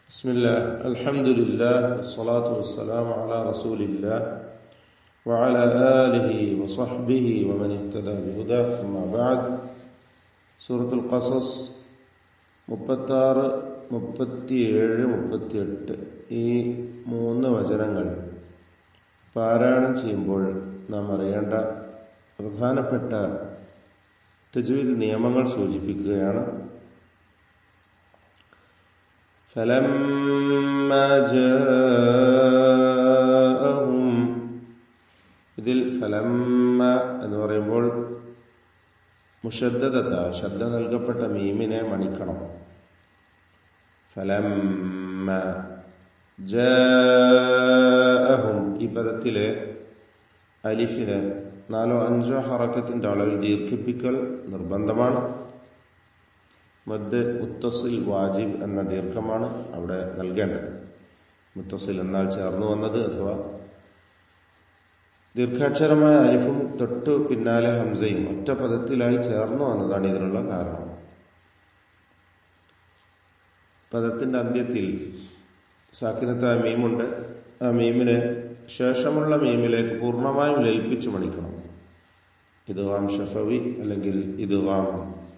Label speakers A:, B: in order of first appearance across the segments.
A: بسم الله الحمد لله والصلاة والسلام على رسول الله وعلى آله وصحبه ومن اهتدى بهداه أما بعد سورة القصص 36, 37, 38 ഈ 3 വചനങ്ങൾ പാരായണം ചെയ്യുമ്പോൾ നാം അറിയേണ്ട പ്രധാനപ്പെട്ട തജ്വീദ് നിയമങ്ങൾ സൂചിപ്പിക്കുകയാണ്. فلما جاءهم ഇതിൽ ഫലമ്മ എന്ന് പറയുമ്പോൾ മുഷദ്ദദത ശബ്ദ നൽകപ്പെട്ട മീമിനെ മണിക്കണം. ഫലമ്മ ജാഅഹും ഈ പദത്തിലെ അലിഫിനെ 4-5 ഹറക്കത്തിന്റെ അളവിൽ ദീർഘിപ്പിക്കൽ നിർബന്ധമാണ്. മദ് മുത്തസിൽ വാജിബ് എന്ന ദീർഘമാണ് അവിടെ നൽകേണ്ടത്. മുത്തസിൽ എന്നാൽ ചേർന്നു വന്നത് അഥവാ ദീർഘാക്ഷരമായ അലിഫും തൊട്ടു പിന്നാലെ ഹംസയും ഒറ്റ പദത്തിലായി ചേർന്നു വന്നതാണ് ഇതിനുള്ള കാരണം. പദത്തിന്റെ അന്ത്യത്തിൽ സാക്കിനത്തായ മീമുണ്ട്. ആ മീമിനെ ശേഷമുള്ള മീമിലേക്ക് പൂർണ്ണമായും ലയിപ്പിച്ച് മണിക്കണം. ഇദ്ഗാം ഷഫവി അല്ലെങ്കിൽ ഇദ്ഗാം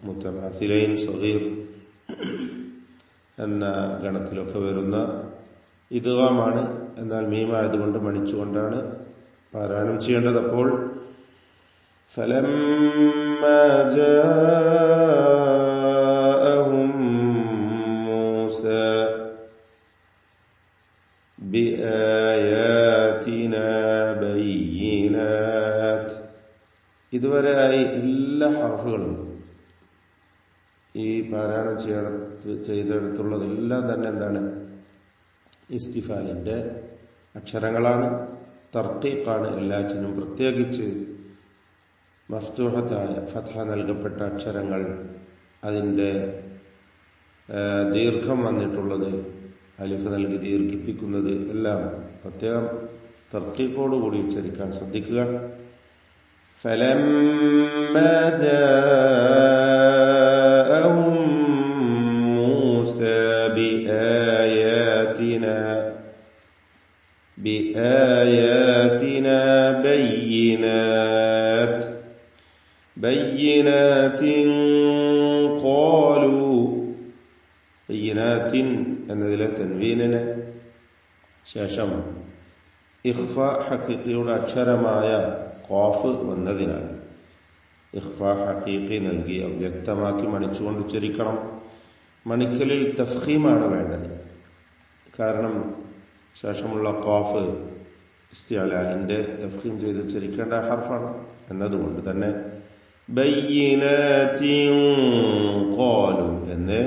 A: മുത്തമാസിലൈൻ സഗീർ എന്ന ഗണത്തിലൊക്കെ വരുന്ന ഇദ്ഗാമാണ്. എന്നാൽ മീമായതുകൊണ്ട് മണിച്ചുകൊണ്ടാണ് പാരായണം ചെയ്യേണ്ടത്. അപ്പോൾ ഫലമ്മാ ജാഅഹും മൂസാ ബിആയാതിനാ ബയ്യിനാത്ത്. ഇതുവരെയായി എല്ലാ ഹർഫുകളും ഈ പാരായണം ചെയ്തെടുത്തുള്ളതെല്ലാം തന്നെ എന്താണ്? ഇസ്തിഫാലിന്റെ അക്ഷരങ്ങളാണ്, തർക്കീഖാണ്. എല്ലാറ്റിനും പ്രത്യേകിച്ച് മഫ്തൂഹത്തായ ഫത്ഹ നൽകപ്പെട്ട അക്ഷരങ്ങൾ, അതിൻ്റെ ദീർഘം വന്നിട്ടുള്ളത്, അലിഫ് നൽകി ദീർഘിപ്പിക്കുന്നത് എല്ലാം പ്രത്യേകം തർക്കീഖോടുകൂടി ഉച്ചരിക്കാൻ ശ്രദ്ധിക്കുക. فلما جاءهم موسى بآياتنا بينات قالوا بينات എന്നതിലെ തൻവീനിന് ശേഷം ഇഖ്ഫ ഹഖീഖിയുടെ അക്ഷരമായ ഖാഫ് വന്നതിനാൽ ഇഖ്ഫ ഹഖീഖി നൽകി അവ്യക്തമാക്കി മണിച്ചുകൊണ്ട് ഉച്ചരിക്കണം. മണിക്കലിൽ തഫ്ഖീമാണ് വേണ്ടത്. കാരണം ശേഷമുള്ള ഖാഫ് ഇസ്തിഅലാഹിന്റെ തഫ്ഖീം ചെയ്ത് ഉച്ചരിക്കേണ്ട ഹർഫാണ് എന്നതുകൊണ്ട് തന്നെ ബയ്യിനാത്തിൻ ഖാലു എന്ന്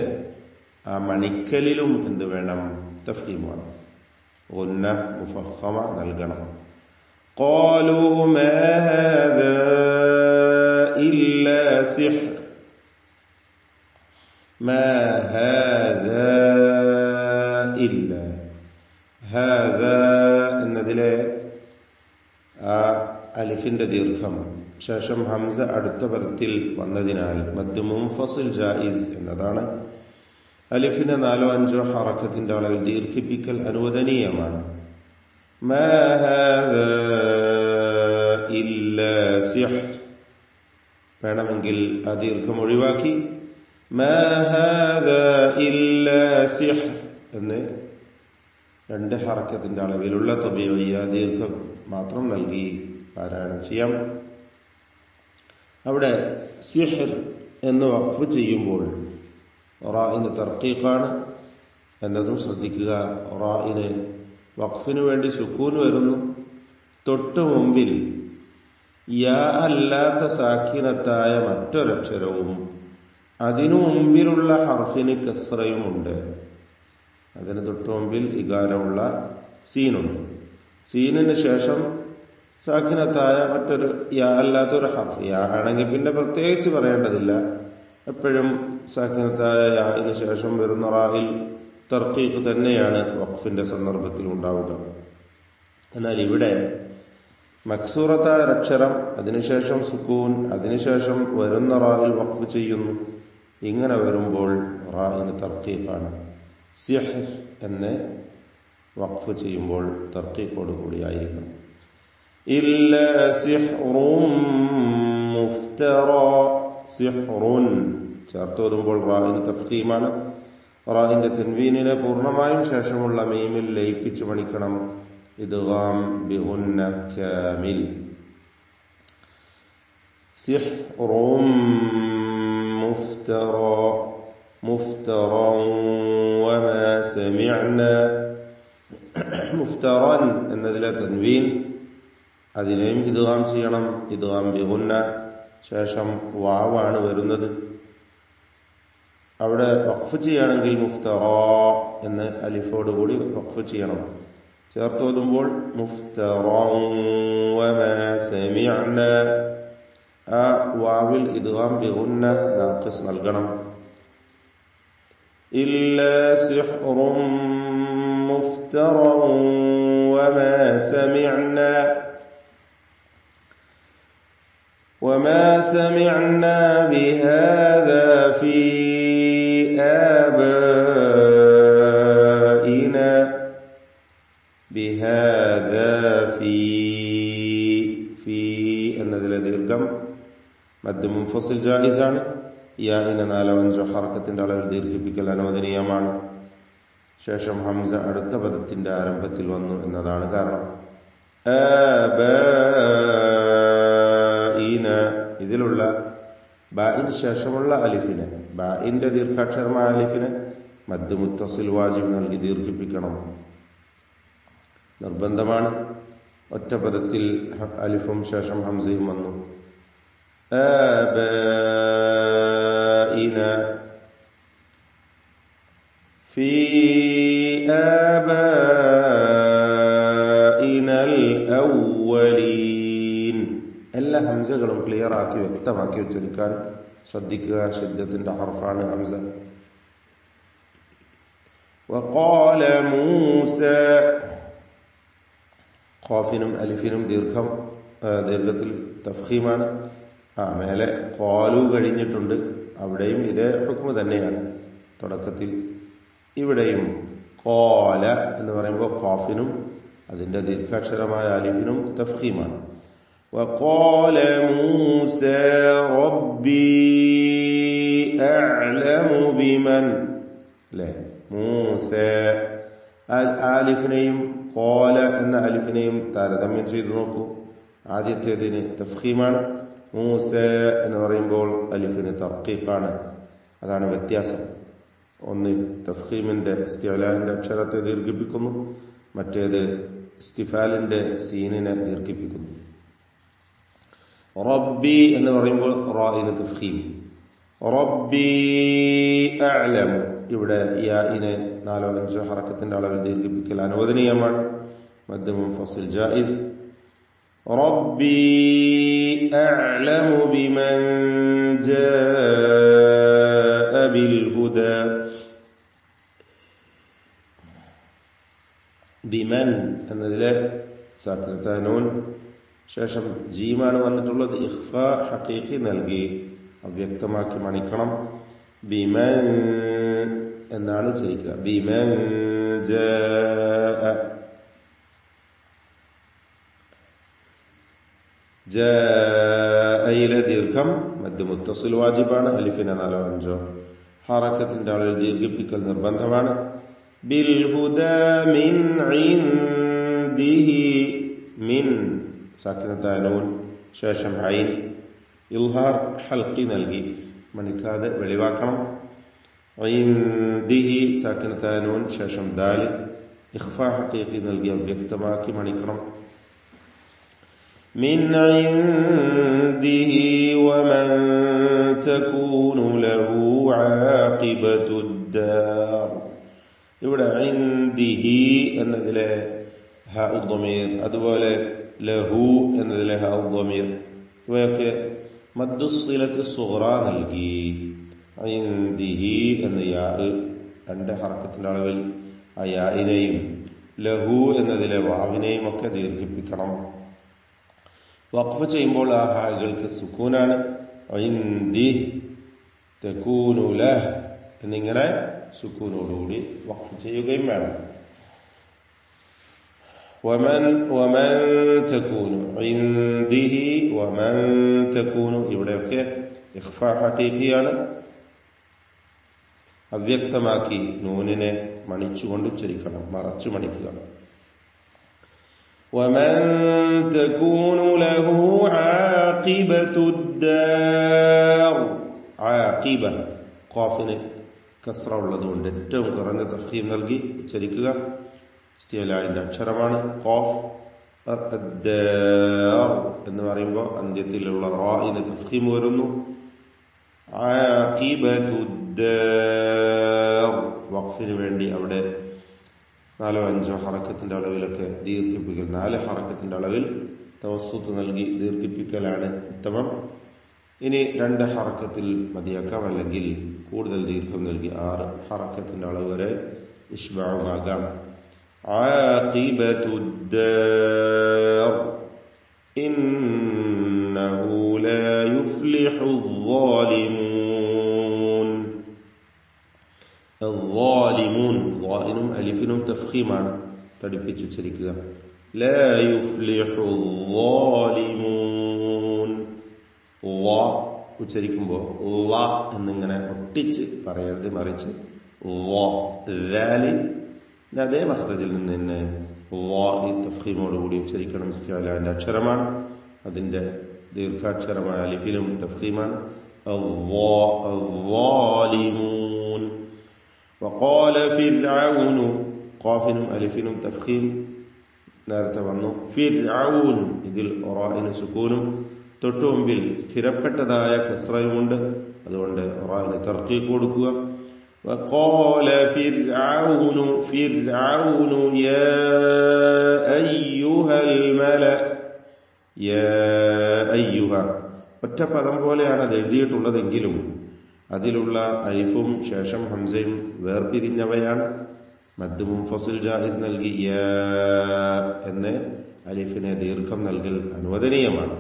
A: ആ മണിക്കലിലും എന്ത് വേണം? തഫ്ഖീം വേണം. ഗുന്ന മുഫഖമ നൽകണം. قالوا ما هذا إلا سحر ما هذا إلا هذا എന്നതിലെ ആ അലിഫിന്റെ ദീർഘം ശേഷം ഹംസ അടുത്ത പദത്തിൽ വന്നതിനാൽ മദ് മുൻഫസിൽ ജായിസ് എന്നതാണ്. അലിഫിനെ 4-5 ഹറക്കത്തിന്റെ അളവിൽ ദീർഘിപ്പിക്കൽ അനുവദനീയമാണ്. ما هذا إلا سحر വേണമെങ്കിൽ ആ ദീർഘം ഒഴിവാക്കി ما هذا إلا سحر എന്ന് 2 ഹറക്കത്തിന്റെ അളവിലുള്ള തബീഇയ ദീർഘം മാത്രം നൽകി പാരായണം ചെയ്യാം. അവിടെ സിഹ്ർ എന്ന് വഖഫ് ചെയ്യുമ്പോൾ റാഇന് തർക്കീഖാണ് എന്നതും ശ്രദ്ധിക്കുക. റാഇന് വഖഫിനു വേണ്ടി സുക്കൂൻ വരുന്നു. തൊട്ടു മുമ്പിൽ യാ അല്ലാത്ത സാക്കിനത്തായ മറ്റൊരക്ഷരവും അതിനു മുമ്പിലുള്ള ഹർഫിന് കസ്റയുമുണ്ട്. അതിന് തൊട്ടു മുമ്പിൽ ഇകാരമുള്ള സീനുണ്ട്. സീനിന് ശേഷം സാക്കിനത്തായ മറ്റൊരു യാ അല്ലാത്തൊരു ഹർഫ്. യാ ആണെങ്കിൽ പിന്നെ പ്രത്യേകിച്ച് പറയേണ്ടതില്ല. എപ്പോഴും സാക്കിനത്തായ യാഇന് ശേഷം വരുന്ന റായിൽ തർക്കീഖ് തന്നെയാണ് വഖഫിന്റെ സന്ദർഭത്തിൽ ഉണ്ടാവുക. എന്നാൽ ഇവിടെ മക്സൂറത്തായ അക്ഷരം, അതിനുശേഷം സുക്കൂൻ, അതിനുശേഷം വരുന്ന റായിൽ വഖഫ് ചെയ്യുന്നു. ഇങ്ങനെ വരുമ്പോൾ റായിന് തർക്കീഖാണ്. സിഹ്ർ എന്ന് വഖഫ് ചെയ്യുമ്പോൾ തർക്കീഖോട് കൂടിയായിരിക്കണം. ഇല്ല സിഹ്റും മുഫ്തറ, സിഹ്റുൻ ചേർത്തോതുമ്പോൾ റാഇന് തഫ്ഖീമാണ്. റാഇന്റെ തൻവീനിനെ പൂർണ്ണമായും ശേഷമുള്ള മീമിൽ ലയിപ്പിച്ച് പണിക്കണം. ഇദ്ഗാം ബിഗുന്ന കാമിൽ. സിഹ്റും മുഫ്തറ, മുഫ്തറൻ വമാ സമിഅന. മുഫ്തറൻ എന്നതിലെ തൻവീൻ അതിനെയും ഇദ്ഗാം ചെയ്യണം. ഇദ്ഗാം ബിഗുന്ന, ശേഷം വാവാണ് വരുന്നത്. അവിടെ വഖഫ് ചെയ്യുകയാണെങ്കിൽ മുഫ്തറ എന്ന് അലിഫോടുകൂടി വഖഫ് ചെയ്യണം. ചേർത്തോതുമ്പോൾ മുഫ്തറൻ വമാ സമിഅന, ആ വാവിൽ ഇദ്ഗാം ബിഗുന്ന നാഖിസ് നൽകണം. ഇല്ലാ സിഹ്റും മുഫ്തറൻ വമാ സമിഅന, وما سمعنا بهذا في آبائنا. بهذا في എന്നതിലെ ദീർഘം മദ് മുൻഫസിൽ ജായിസാണ്. യാഇനെ 4-5 ഹർക്കത്തിന്റെ അളവിൽ ദീർഘിപ്പിക്കൽ അനുവദനീയമാണ്. ശേഷം ഹംസ അടുത്ത പദത്തിന്റെ ആരംഭത്തിൽ വന്നു എന്നതാണ് കാരണം. ഇതിലുള്ള ബാഇന് ശേഷമുള്ള അലിഫിനെ, ബാഇന്റെ ദീർഘാക്ഷരമായ അലിഫിനെ മദ് മുത്തസിൽ വാജിബ് നൽകി ദീർഘിപ്പിക്കണം, നിർബന്ധമാണ്. ഒറ്റ പദത്തിൽ അലിഫും ശേഷം ഹംസയും വന്നു. ഫീ ആബാഇനൽ അവ്വലീൻ. എല്ലാ ഹംസകളും ക്ലിയർ ആക്കി വ്യക്തമാക്കി ഉച്ചരിക്കാൻ ശ്രദ്ധിക്കുക. ശബ്ദത്തിന്റെ ഹർഫാണ് ഹംസ. വഖാല മൂസ, ഖാഫിനും അലിഫിനും ദീർഘത്തിൽ തഫ്ഖീമാണ്. മേലെ ഖാലു കഴിഞ്ഞിട്ടുണ്ട്, അവിടെയും ഇതേ ഹുക്മ് തന്നെയാണ് തുടക്കത്തിൽ. ഇവിടെയും ഖാല എന്ന് പറയുമ്പോൾ ഖാഫിനും അതിന്റെ ദീർഘാക്ഷരമായ അലിഫിനും തഫ്ഖീമാണ്. وقال موسى ربي أعلم بمن. لا موسى ആലിഫിനെയും ഖാല എന്ന അലിഫിനെയും താരതമ്യം ചെയ്തു നോക്കൂ. ആദ്യത്തേതിന് തഫ്ഖീമാണ്, മൂസ എന്ന് പറയുമ്പോൾ അലിഫിന് തർക്കീഖാണ്. അതാണ് വ്യത്യാസം. ഒന്ന് തഫ്ഖീമിന്റെ ഇസ്തിഅലാന്റെ അക്ഷരത്തെ ദീർഘിപ്പിക്കുന്നു, മറ്റേത് ഇസ്തിഫാലിന്റെ സീനിനെ ദീർഘിപ്പിക്കുന്നു. റബ്ബി എന്ന് പറയുമ്പോൾ റാഇന് തഫ്ഖീം. റബ്ബി അഅലമു, ഇവിടെ യാഇനെ 4-5 ഹറക്കത്തിന്റെ അളവിൽ ദീർഘിപ്പിക്കൽ അനുവദനീയമാണ്. മദ് മുൻഫസിൽ ജായിസ്. റബ്ബി അഅലമു ബിമൻ ജാഅ ബിൽ ഹുദാ. ബിമൻ എന്നതിലെ സാക്കിനത്തായ നൂൻ ശേഷം ജീമാണ് വന്നിട്ടുള്ളത്. ഇഖ്ഫാ ഹഖീഖി നൽകി അവ്യക്തമാക്കി മണിക്കണം. ബിമൻ എന്നാണ് ഉച്ചരിക്കുക. ബിമൻ ജാഅയിലെ ദീർഘം മദ് മുത്തസിൽ വാജിബാണ്. അലിഫിനെ 4-5 ഹറക്കത്തിന്റെ അളവിൽ ദീർഘിപ്പിക്കൽ നിർബന്ധമാണ്. ബിൽ ഹുദാ മിൻ ഇൻദിഹി. മിൻ സാക്കിനത്തായ നൂൻ ശേഷം ഐൻ ഇൽഹാർ ഹൽക്കി നൽകി മണിക്കാതെ വെളിവാക്കണം. ഇൻദിഹി സാക്കിനത്തായ നൂൻ ശേഷം ദാല് ഇഖ്ഫാ ഹഖീഖി നൽകി അവ്യക്തമാക്കി മണിക്കണം. മിൻ ഇൻദിഹി വമൻ തകൂനു ലഹു ആഖിബത്തുദ്ദാർ. ഇവിടെ ഇൻദിഹി എന്നതിലെ ഹാ ഉദ്ദമീർ, അതുപോലെ ലഹു എന്നതിലെ ഹാ ഉദ്ദമീർ, ഇവയൊക്കെ മദ്ദുസ്സിലത്ത് സുഗ്റ നൽകി. ഇൻദിഹി എന്ന യാ 2 ഹർക്കത്തിന്റെ അളവിൽ ആ യാഇനെയും ലഹു എന്നതിലെ വാവിനെയും ഒക്കെ ദീർഘിപ്പിക്കണം. വഖഫ് ചെയ്യുമ്പോൾ ആ ഹാകൾക്ക് സുക്കൂനാണ്. ഇൻദി തകൂനു ലഹ് എന്നിങ്ങനെ സുക്കൂനോടുകൂടി വഖഫ് ചെയ്യുകയും വേണം. വമൻ തകൂനു ഇൻദിഹി വമൻ തകൂനു ഇവിടെയൊക്കെ ഇഖ്ഫാ ഹഖീഖിയാണ്. അവ്യക്തമാക്കി നൂനിനെ മണിച്ചുകൊണ്ട് ഉച്ചരിക്കണം, മറച്ചു മണിക്കുക. വമൻ തകൂനു ലഹു ആഖിബത്തുദ്ദാർ. ആഖിബ ഖാഫിന് കസ്റ ഉള്ളതുകൊണ്ട് ഏറ്റവും കുറഞ്ഞ തഫ്ഖീം നൽകി ഉച്ചരിക്കുക. ഇസ്തിഅലാഇന്റെ അക്ഷരമാണ് ഖാഫ്. അദ്ദാർ എന്ന് പറയുമ്പോൾ അന്ത്യത്തിലുള്ള റാഇന് തഫ്ഖീം വരുന്നു. ആഖിബത്തുദ്ദാർ വഖഫിന് വേണ്ടി അവിടെ 4-5 ഹറക്കത്തിന്റെ അളവിലൊക്കെ ദീർഘിപ്പിക്കൽ, 4 ഹറക്കത്തിന്റെ അളവിൽ തവസ്സുത്ത് നൽകി ദീർഘിപ്പിക്കലാണ് ഉത്തമം. ഇനി 2 ഹറക്കത്തിൽ മതിയാക്കാം, അല്ലെങ്കിൽ കൂടുതൽ ദീർഘം നൽകി 6 ഹറക്കത്തിന്റെ അളവ് വരെ ഇഷ്ബാഉമാകാം. ആഖിബത്തുദ്ദാർ ഇന്നഹു ലാ യുഫ്ലിഹുൽ ളാലിമൂൻ. الظالمون ളാഇനും അലിഫിനും തഫ്ഖീമാണ്, തടിപ്പിച്ചുച്ചരിക്കുക. ലാ യുഫ്ലിഹു ളാലിമൂൻ. ളാ ഉച്ചരിക്കുമ്പോൾ ള എന്നിങ്ങനെ ഒട്ടിച്ച് പറയരുത്, മറിച്ച് അതേ മഖ്റജിൽ നിന്ന് തന്നെ ഈ തഫ്ഖീമോടുകൂടി ഉച്ചരിക്കണം. ഇസ്തിഅലാന്റെ അക്ഷരമാണ്, അതിന്റെ ദീർഘാക്ഷരമായ അലിഫിലും തഫ്ഖീമാണ്. الظالمون. وقال فرعون ഖാഫിനും അലിഫിനും തഫ്ഖീം നേരത്തെ വന്നു. ഫിർഔൻ ഇതിൽ റാഇന് സുക്കൂനും തൊട്ടു മുമ്പിൽ സ്ഥിരപ്പെട്ടതായ കസ്റയുമുണ്ട്, അതുകൊണ്ട് റാഇന് തർഖീഖ് കൊടുക്കുക. وقال فرعون فرعون يا أيها الملأ. يا أيها ഒറ്റ പദം പോലെയാണ് അത് എഴുതിയിട്ടുള്ളതെങ്കിലും അതിലുള്ള അലിഫും ശേഷം ഹംസയും വേർപിരിഞ്ഞവയാണ്. മദ് മുൻഫസിൽ ജായിസ് നൽകി യാ എന്ന് അലിഫിനെ ദീർഘം നൽകൽ അനുവദനീയമാണ്.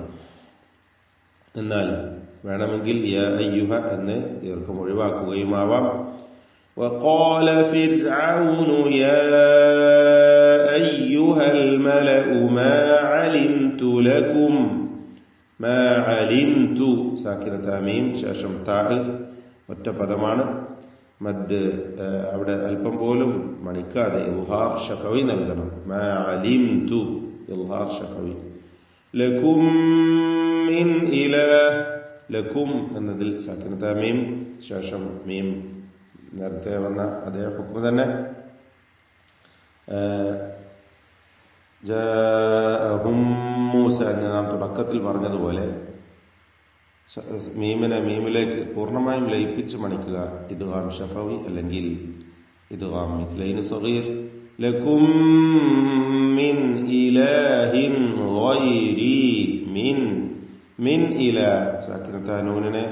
A: എന്നാൽ വേണമെങ്കിൽ യാ അയ്യുഹ എന്ന് ദീർഘം ഒഴിവാക്കുകയുമാവാം. وقال فرعون يا أيها الملأ ما علمت لكم. ما علمت സാക്കിനത മീം ശേഷം താ ഒറ്റ പദമാണ്. മദ് അവിടെ അല്പം പോലും മണിക്കാതെ ഇൽഹാർ ഷഫവി നൽകണം. മാ അലിംതു ഇൽഹാർ ഷഫവി. ലകും മിൻ ഇലാഹ്. ലകും എന്നതിൽ സാക്കിനത മീം ശേഷം മീം നേരത്തെ വന്ന അതേ ഹുക്മ തന്നെ. ജാഅഹും മൂസ എന്ന് നാം തുടക്കത്തിൽ പറഞ്ഞതുപോലെ മീമിനെ മീമിലേക്ക് പൂർണ്ണമായും ലയിപ്പിച്ച് മണിക്കുക. ഇദ്ഗാം ഷഫവി അല്ലെങ്കിൽ ഇദ്ഗാം മിസ്ലൈന് സഗീർ. ലകും മിൻ ഇലാഹിൻ ഗൈരി. മിൻ മിൻ ഇലാഹ് സാക്കിനത നൂനിനെ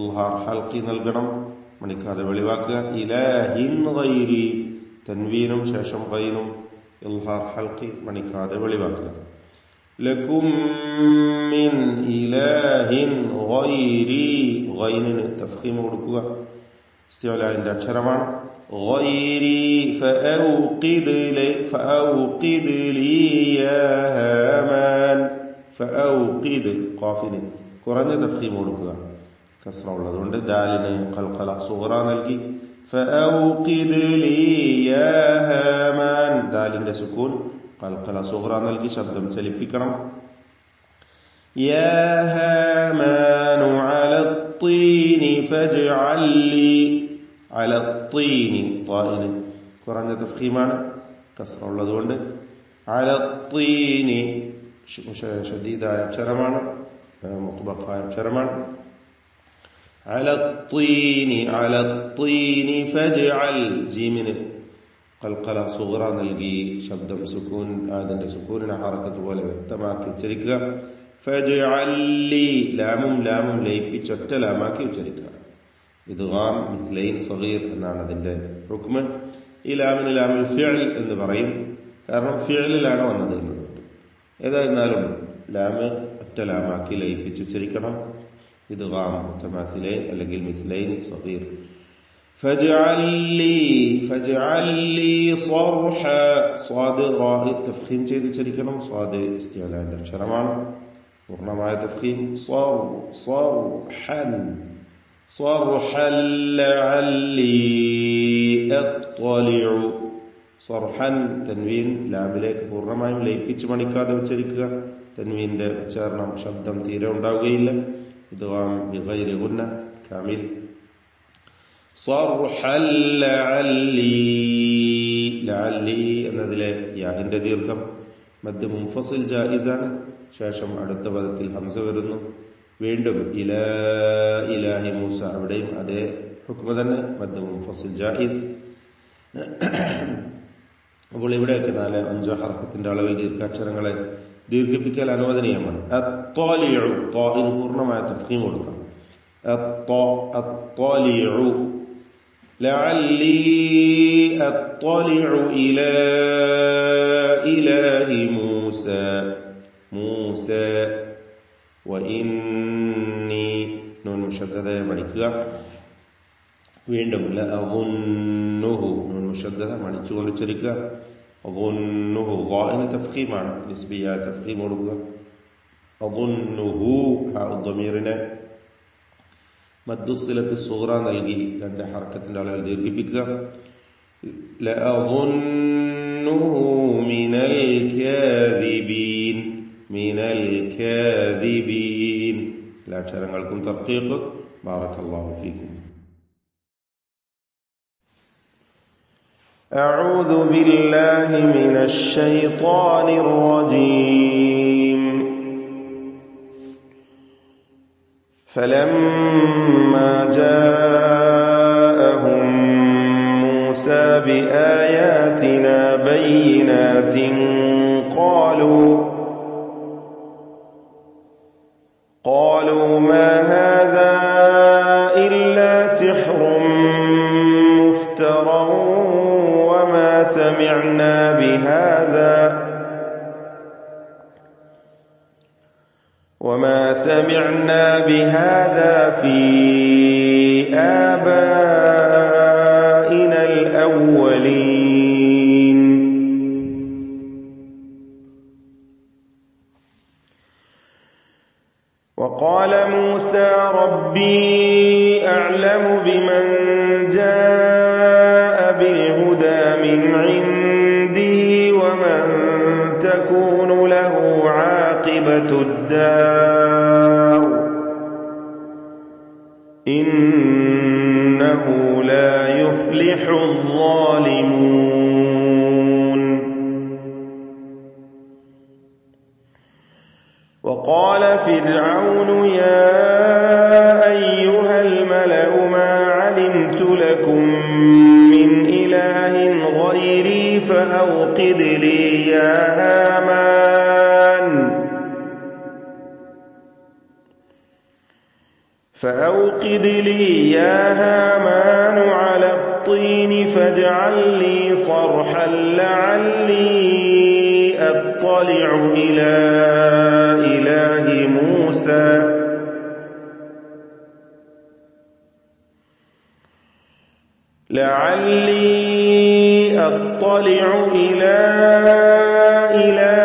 A: ഇൽഹാർ ഹൽഖി നൽകണം, മണിക്കാതെ വെളിവാക്കുക. ഇലാഹിൻ ഗൈരി തൻവീനും ശേഷം ഗൈനും ഇൽഹാർ ഹൽഖി മണിക്കാതെ വെളിവാക്കുക. ലകും മിൻ ഇലാഹിൻ ഗൈരി ഗൈനിന് തഫ്ഖീം കൊടുക്കുക. ഇസ്തിഅലാന്റെ അക്ഷരമാണ്. ഗൈരി ഫഔഖിദ് ലി യാ ഹാമാൻ. ഫഔഖിദ് ഖാഫിന് കുറഞ്ഞ തഫ്ഖീം കൊടുക്കുക, കസ്റ ഉള്ളതുകൊണ്ട്. ദാലിന് ഖൽഖല സുഗ്റ നൽകി. ഫഔഖിദ് ലി യാ ഹാമാൻ ദാലിന്റെ സുക്കൂൻ ഖൽഖല സുഗ്റ നൽകി ശബ്ദം ചലിപ്പിക്കണം. യാ ഹാമാനു അലത്തീനി ഫജ്അൽ ലി. അലത്തീനി ത്വാഇന് കുറഞ്ഞ തഫ്ഖീമാണ്, കസ്റ ഉള്ളതുകൊണ്ട്. അലത്തീനി ശദീദായ അക്ഷരമാണ്, മുത്ബഖായ അക്ഷരമാണ്. അലത്തീനി അലത്തീനി ഫജ്അൽ ജീമിന് ഖൽഖല സുഗ്റ നൽകി ശബ്ദം സുക്കൂൻ അതിന്റെ സുക്കൂനിനെ ഹറക്കത്ത് പോലെ വ്യക്തമാക്കി ഉച്ചരിക്കുക. ഫജ്അൽ ലി ലാമും ലാമും ലയിപ്പിച്ചൊറ്റ ലാമാക്കി ഉച്ചരിക്കുക. ഇദ്ഗാം മിസ്ലൈൻ സഗീർ എന്നാണ് അതിന്റെ ഹുക്മ്. ഈ ലാമിന് ലാമുൽ ഫിഅൽ എന്ന് പറയും, കാരണം ഫിഅലിലാണ് വന്നത് എന്നുണ്ട്. ഏതായിരുന്നാലും ലാമ് ഒറ്റ ലാമാക്കി ലയിപ്പിച്ച് ഉച്ചരിക്കണം. ഇദ്ഗാം മുതമാസിലൈൻ അല്ലെങ്കിൽ മിസ്ലൈൻ സഗീർ. فاجعل لي صرحا സ്വാദ് റാഹ് തഫ്ഖീം ചെയ്ത് ഉച്ചരിക്കണം. സ്വാദ് ഇസ്തിഅലാന്റെ അക്ഷരമാണ്. പൂർണ്ണമായ തഫ്ഖീം. صرحا لعلي أطلع. സർഹൻ തൻവീൻ ലാമിലേക്ക് പൂർണ്ണമായും ലയിപ്പിച്ച് മണിക്കാതെ ഉച്ചരിക്കുക. തൻവീന്റെ ഉച്ചാരണം ശബ്ദം തീരെ ഉണ്ടാവുകയില്ല. ഇദ്ഗാം ബിഗൈരി ഗുന്ന കാമിൽ. സർഹൻ ലഅല്ലി എന്നതിലെ യാഹിന്റെ ദീർഘം മദ് മുൻഫസിൽ ജായിസാണ്. ശേഷം അടുത്ത പദത്തിൽ ഹംസ വരുന്നു. വീണ്ടും ഇലാഹി മൂസ, അവിടെയും അതേ ഹുക്മ തന്നെ, മദ് മുൻഫസിൽ ജായിസ്. അപ്പോൾ ഇവിടെയൊക്കെ 4-5 ഹർക്കത്തിന്റെ അളവിൽ ദീർഘാക്ഷരങ്ങളെ ദീർഘിപ്പിക്കൽ അനുവദനീയമാണ്. അത്വാലിഉ, ത്വാഇന് പൂർണ്ണമായ തഫ്ഖീം കൊടുക്കണം. അത്വാലിഉ ലഅല്ലി അത്വാലിഉ ഇലാഹി മൂസ വഇന്നി നൂൻ മുഷദ്ദദയെ മണിക്കുക. വീണ്ടും ലഅظുന്നുഹു നൂൻ മുഷദ്ദദ മണിച്ചുകൊണ്ട് ഉച്ചരിക്കുക. അظുന്നുഹു ളാഇന് തഫ്ഖീമാണ്, നിസ്ബിയ തഫ്ഖീം കൊടുക്കുക. അظുന്നുഹു ളമീറിനെ മദ്ദുസ്സിലത്ത് സൂറ നൽകി 2 ഹർക്കത്തിന്റെ അളവിൽ ദീർഘിപ്പിക്കുക. ലഅظുന്നുഹു മിനൽ കാദിബീൻ. എല്ലാ അക്ഷരങ്ങൾക്കും തർഖീഖ്. ബാറകല്ലാഹു ഫീക്കും. أعوذ بالله من الشيطان الرجيم. فلما جاءهم موسى بآياتنا بينات قالوا ما هذا إلا سحر مفترى وما سمعنا بهذا في آبائنا الأولين. وقال موسى ربي أعلم بمن جاء بالهدى من عنده ومن تكون له عاقبة الدار إنه لا يفلح الظالمون. وقال فرعون يا أيها الملأ ما علمت لكم من إله غيري فأوقد لي يا هامان على الطين فاجعل لي صرحا لعلي أطلع إلى إله موسى إلى